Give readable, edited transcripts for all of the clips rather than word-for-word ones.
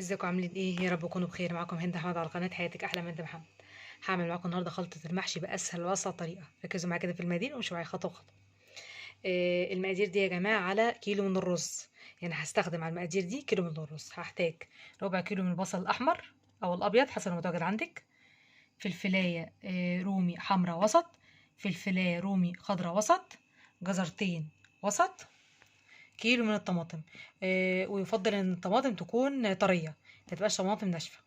ازيكم عاملين ايه؟ يا رب تكونوا بخير. معاكم هند احمد على قناه حياتك احلى من هند محمد. هعمل معاكم النهارده خلطه المحشي باسهل واسهل طريقه. ركزوا معايا كده في المقادير ومشوا معايا خطوه بخطوه. المقادير دي يا جماعه على كيلو من الرز. يعني هستخدم على المقادير دي كيلو من الرز. هحتاج ربع كيلو من البصل الاحمر او الابيض حسب المتواجد عندك. فلفلايه رومي حمراء وسط. فلفلايه رومي خضراء وسط. جزرتين وسط. كيلو من الطماطم. ويفضل ان الطماطم تكون طريه، ما تبقاش طماطم ناشفه.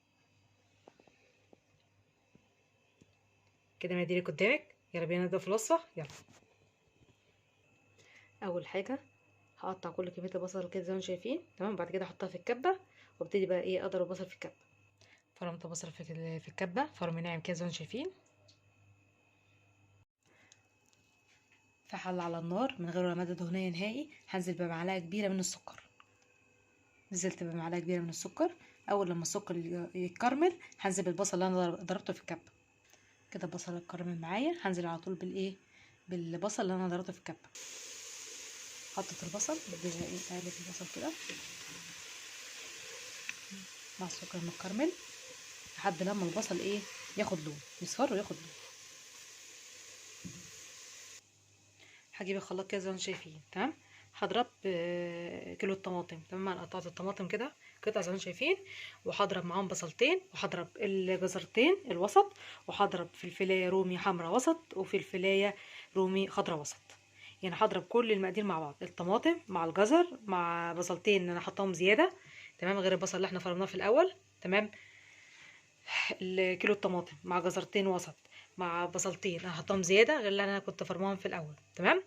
كده مقاديرك قدامك، يلا بينا نبدا في الوصفه. يلا. اول حاجه هقطع كل كميه البصل كده زي ما انتم شايفين، تمام. بعد كده احطها في الكبه وابتدي بقى ايه اضرب البصل في الكبه. فرمت البصل في الكبه فرم ناعم كده زي ما انتم شايفين. في حله على النار من غير ولا ماده دهنيه نهائي هنزل بمعلقه كبيره من السكر. نزلت بمعلقه كبيره من السكر. اول لما السكر يتكرمل هنزل بالبصل اللي انا ضربته في الكبه. كده البصل اتكرمل معايا، هنزل على طول بالايه بالبصل اللي انا ضربته في الكبه. حطيت البصل، بدي ايه اقلب البصل كده مع السكر المتكرمل لحد لما البصل ايه ياخد لون، يصفر وياخد لون. هجيب الخلاط كده زي ما انتم شايفين، تمام. هضرب كيلو الطماطم، تمام. انا قطعت الطماطم كده قطع زي ما انتم شايفين، وهضرب معاهم بصلتين، وهضرب الجزرتين الوسط، وهضرب فلفلايه رومي حمراء وسط وفلفلايه رومي خضراء وسط. يعني هضرب كل المقادير مع بعض، الطماطم مع الجزر مع بصلتين انا حطاهم زياده، تمام، غير البصل اللي احنا فرمناه في الاول، تمام. الكيلو الطماطم مع جزرتين وسط مع بصلتين انا حطاهم زياده غير اللي انا كنت فرماهم في الاول، تمام.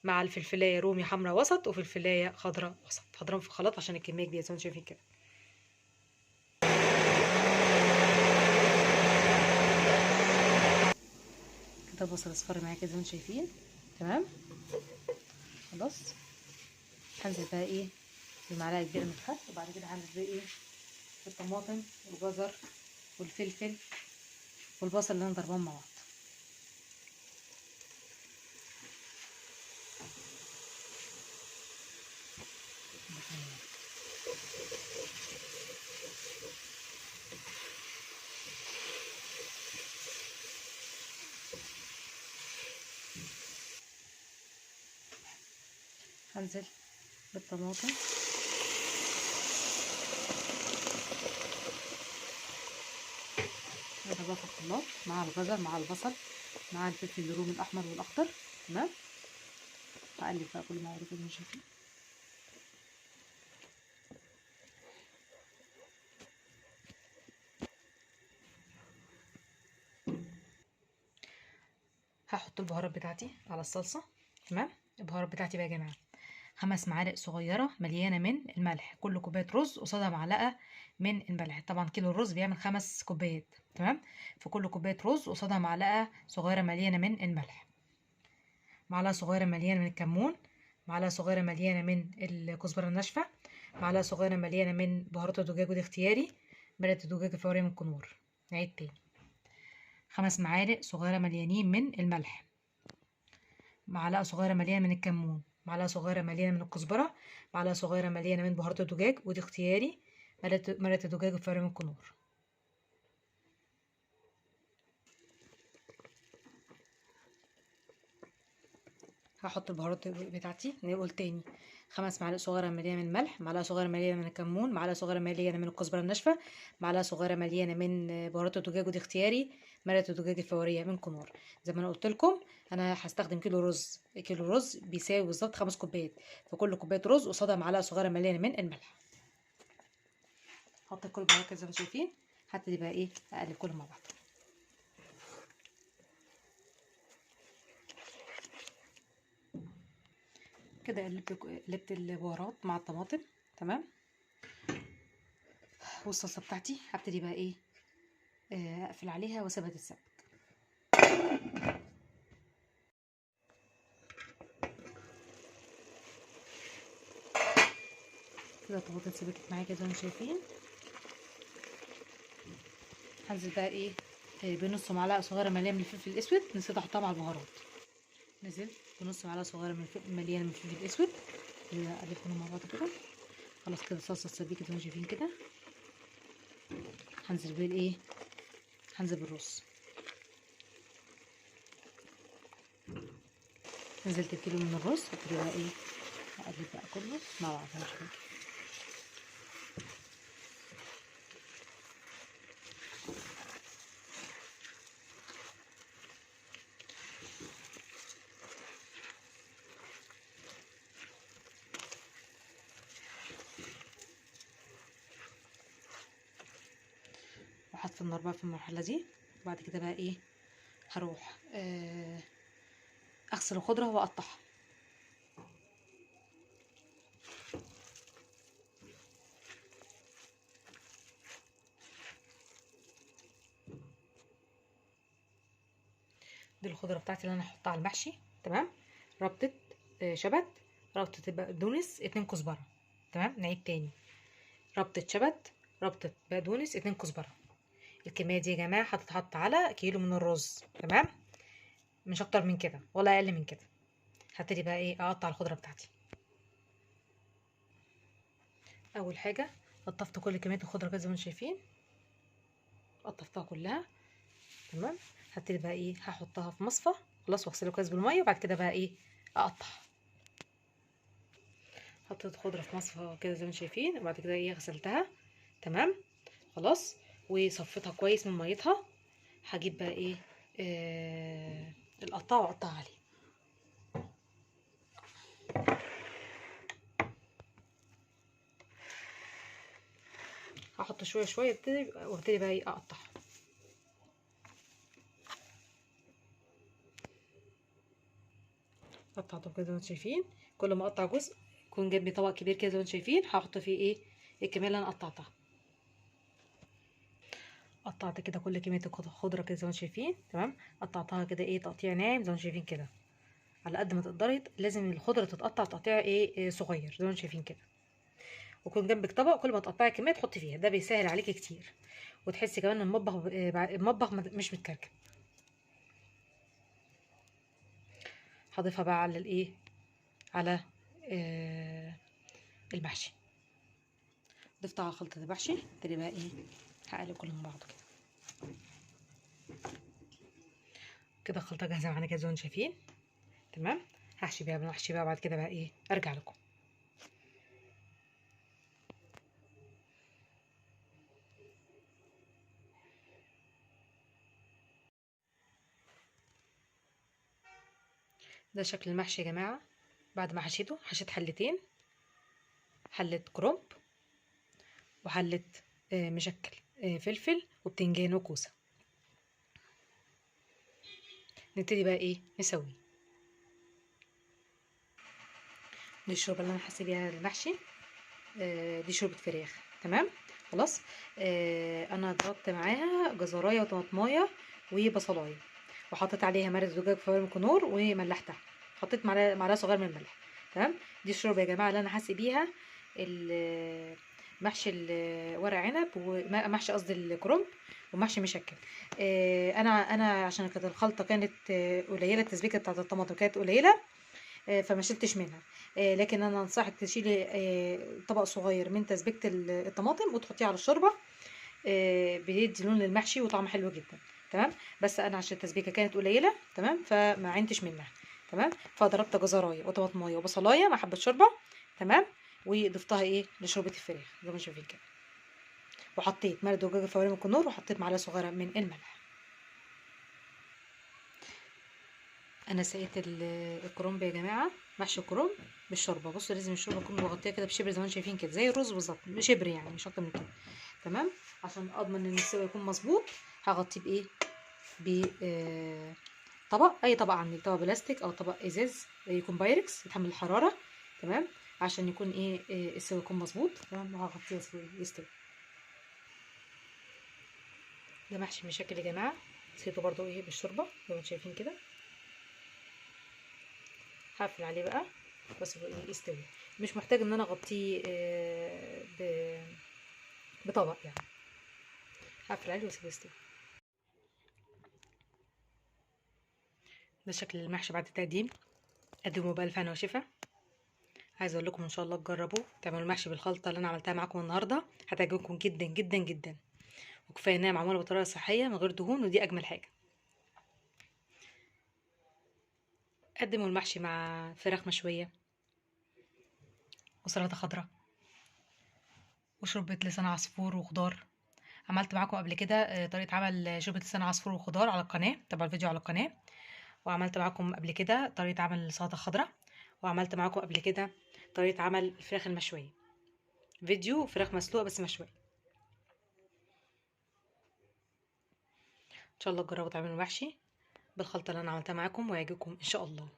مع الفلفلايه رومي حمراء وسط وفلفلايه خضراء وسط، هضربهم في الخلاط عشان الكميه كبيره زي ما انتم شايفين كده. كده البصل اصفر معايا كده زي ما انتم شايفين، تمام. خلاص. هنزل بقى ايه بمعلقه كبيره من الخل، وبعد كده هنزل بقى ايه بالطماطم والجزر والفلفل والبصل اللي انا ضربهم مع بعض. هنزل بالطماطم اضربها في الخلاط مع الجزر مع البصل مع الفلفل الرومي الاحمر والاخضر، تمام. هقلب بقى كل ما اوريكم كده شايفين. هحط البهارات بتاعتي على الصلصه، تمام. البهارات بتاعتي بقى يا جماعه 5 معالق صغيره مليانه من الملح. كل كوبايه رز قصادها معلقه من الملح. طبعا كيلو الرز بيعمل 5 كوبايات، تمام. في كل كوبايه رز قصادها معلقه صغيره مليانه من الملح. معلقه صغيره مليانه من الكمون. معلقه صغيره مليانه من الكزبره الناشفه. معلقه صغيره مليانه من بهارات الدجاج ودي اختياري. مرقه الدجاج الفوريه من كنور. نعيد تاني. 5 معالق صغيره مليانين من الملح. معلقه صغيره مليانه من الكمون. معلقه صغيره مليانه من الكزبره. معلقه صغيره مليانه من بهارات الدجاج ودي اختياري. مرقه الدجاج الفوريه من كنور. هحط البهارات بتاعتي نقول تاني. 5 معالق صغيرة مليانة من الملح. معلقة صغيرة مليانة من الكمون. معلقة صغيرة مليانة من الكزبرة الناشفة. معلقة صغيرة مليانة من بهارات الدجاج ودي اختياري. مرقة الدجاج الفورية من كنور. زي ما انا قلت لكم، انا هستخدم كيلو رز. كيلو رز بيساوي بالظبط 5 كوبايات، فكل كوباية رز قصادها معلقة صغيرة مليانة من الملح. هحط كل البهارات كده زي ما شايفين. هبتدي بقى ايه اقلب كله مع بعض. كده قلبت البهارات مع الطماطم، تمام. والصلصه بتاعتي هبتدي بقى ايه اقفل عليها واسيبها تتسبك. كده الطماطم اتسبكت معايا كده زي ما انتم شايفين. هنزل بقى ايه بنص معلقه صغيره مليانه من الفلفل الاسود، نسيت احطها مع البهارات. نزلت بنص معلقه صغيره مليانه من الفلفل الاسود. اقلبهم مع بعض كده. خلاص كده الصلصه اتسبكت زي ما انتم شايفين كده. هنزل بالايه، هنزل بالرز. نزلت الكيلو من الرز، هبتدي بقى ايه اقلب بقى كله مع بعض. مش كده وحط النار بقى في المرحله دي. وبعد كده بقى ايه هروح اغسل الخضره واقطعها. دي الخضره بتاعتي اللي انا هحطها على المحشي. تمام. ربطه شبت، ربطه بقدونس، 2 كزبره. تمام. نعيد تاني: ربطه شبت، ربطه بقدونس، 2 كزبره. الكميه دي يا جماعه هتتحط على كيلو من الرز. تمام. مش اكتر من كده ولا اقل من كده. هبتدي بقى ايه اقطع الخضره بتاعتي. اول حاجه قطفت كل كميه الخضره كده زي ما انتم شايفين، قطفتها كلها. تمام. هبتدي بقى ايه هحطها في مصفى خلاص، واغسلها كويس بالميه. وبعد كده بقى ايه اقطع. حطيت خضره في مصفى كده زي ما انتم شايفين، وبعد كده ايه غسلتها. تمام. خلاص. وصفيتها كويس من ميتها. هجيب بقى ايه القطاعه واقطعها عليه. هحط شويه شويه وابتدي بقى ايه اقطعها. قطعته كده زي ما انتم شايفين. كل ما اقطع جزء يكون جنبي طبق كبير كده زي ما انتم شايفين، هحط فيه ايه الكميه اللي انا قطعتها. قطعت كده كل كميه الخضره كده زي ما انتم شايفين. تمام. قطعتها كده ايه تقطيع ناعم زي ما انتم شايفين كده. على قد ما تقدري لازم الخضره تتقطع تقطيع ايه صغير زي ما انتم شايفين كده. ويكون جنبك طبق كل ما تقطعي كميه تحطي فيها، ده بيسهل عليكي كتير. وتحسي كمان ان المطبخ مش متكركب. هضيفها بقى على الايه على المحشي. ضفتها على خلطه المحشي. ابتدي بقى ايه هقلب كله مع بعضه كده. كده الخلطه جاهزه معانا كده زي ما انتم شايفين. تمام. هحشي بقى بعد كده بقى ايه ارجع لكم. ده شكل المحشي يا جماعه. بعد ما حشيته حشيت حلتين، حله كرنب وحله مشكل فلفل وبتنجان وكوسه. نبتدي بقى ايه نسوي. دي الشوربه اللي انا حاسه بيها المحشي. دي شوربه فراخ. تمام. خلاص. انا ضربت معاها جزرايه وطماطمايه وبصلايه، وحطيت عليها مرق زجاج فوارم كنور وملحتها. حطيت معلقه صغيره من الملح. تمام. دي الشوربه يا جماعه اللي انا حاسه بيها محشي ورق عنب، ومحشي قصدي الكرنب، ومحشي مشكل. انا عشان كانت الخلطه كانت قليله، التسبيكه بتاعت الطماطم كانت قليله، فما شلتش منها. لكن انا انصحك تشيلي طبق صغير من تسبيكه الطماطم وتحطيه على الشوربه. بيدي لون للمحشي وطعم حلو جدا. تمام. بس انا عشان التسبيكه كانت قليله تمام فما عينتش منها. تمام. فضربت جزرايه وطماطمايه وبصلايه مع حبه شوربه. تمام. وضفتها ايه لشوربه الفراخ زي ما شايفين كده. وحطيت مرق دجاج فوارم الكنور، وحطيت معلقه صغيره من الملح. انا سقيت الكرنب يا جماعه، محشي كرنب بالشوربه. بصوا لازم الشوربه تكون مغطيه كده بشبر زي ما انتم شايفين كده، زي الرز بالظبط، شبر يعني مش اكتر من كده. تمام. عشان اضمن ان السوا يكون مظبوط هغطيه بايه طبق، اي طبق عندك، طبق بلاستيك او طبق ازاز يكون بايركس يتحمل الحراره. تمام. عشان يكون السوا يكون مظبوط. تمام. وهغطيه يستوي. ده محشي مشكل يا جماعه، سقيته برضو بالشوربه زي ما انتم شايفين كده. هقفل عليه بقى بس يستوي. مش محتاج ان انا اغطيه بطبق يعني. هقفل عليه واسيبه يستوي. ده شكل المحشي بعد التقديم. قدموا بألف هنا وشفا. عايزه اقول لكم ان شاء الله تجربوا تعملوا المحشي بالخلطه اللي انا عملتها معاكم النهارده، هتعجبكم جدا جدا جدا. وكفايه انها معموله بطريقه صحيه من غير دهون، ودي اجمل حاجه. قدموا المحشي مع فراخ مشويه وسلطه خضراء وشوربه لسان عصفور وخضار. عملت معاكم قبل كده طريقه عمل شوربه لسان عصفور وخضار على القناه، تابعوا الفيديو على القناه. وعملت معاكم قبل كده طريقه عمل سلطه خضراء. وعملت معاكم قبل كده طريقه عمل الفراخ المشويه، فيديو فراخ مسلوقه بس مشويه. ان شاء الله تجربوا تعملوا محشي بالخلطه اللي انا عملتها معاكم ويعجبكم ان شاء الله.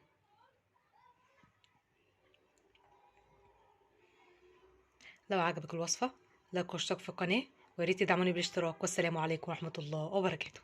لو عجبك الوصفه لايك واشتراك في القناه، وياريت تدعموني بالاشتراك. والسلام عليكم ورحمه الله وبركاته.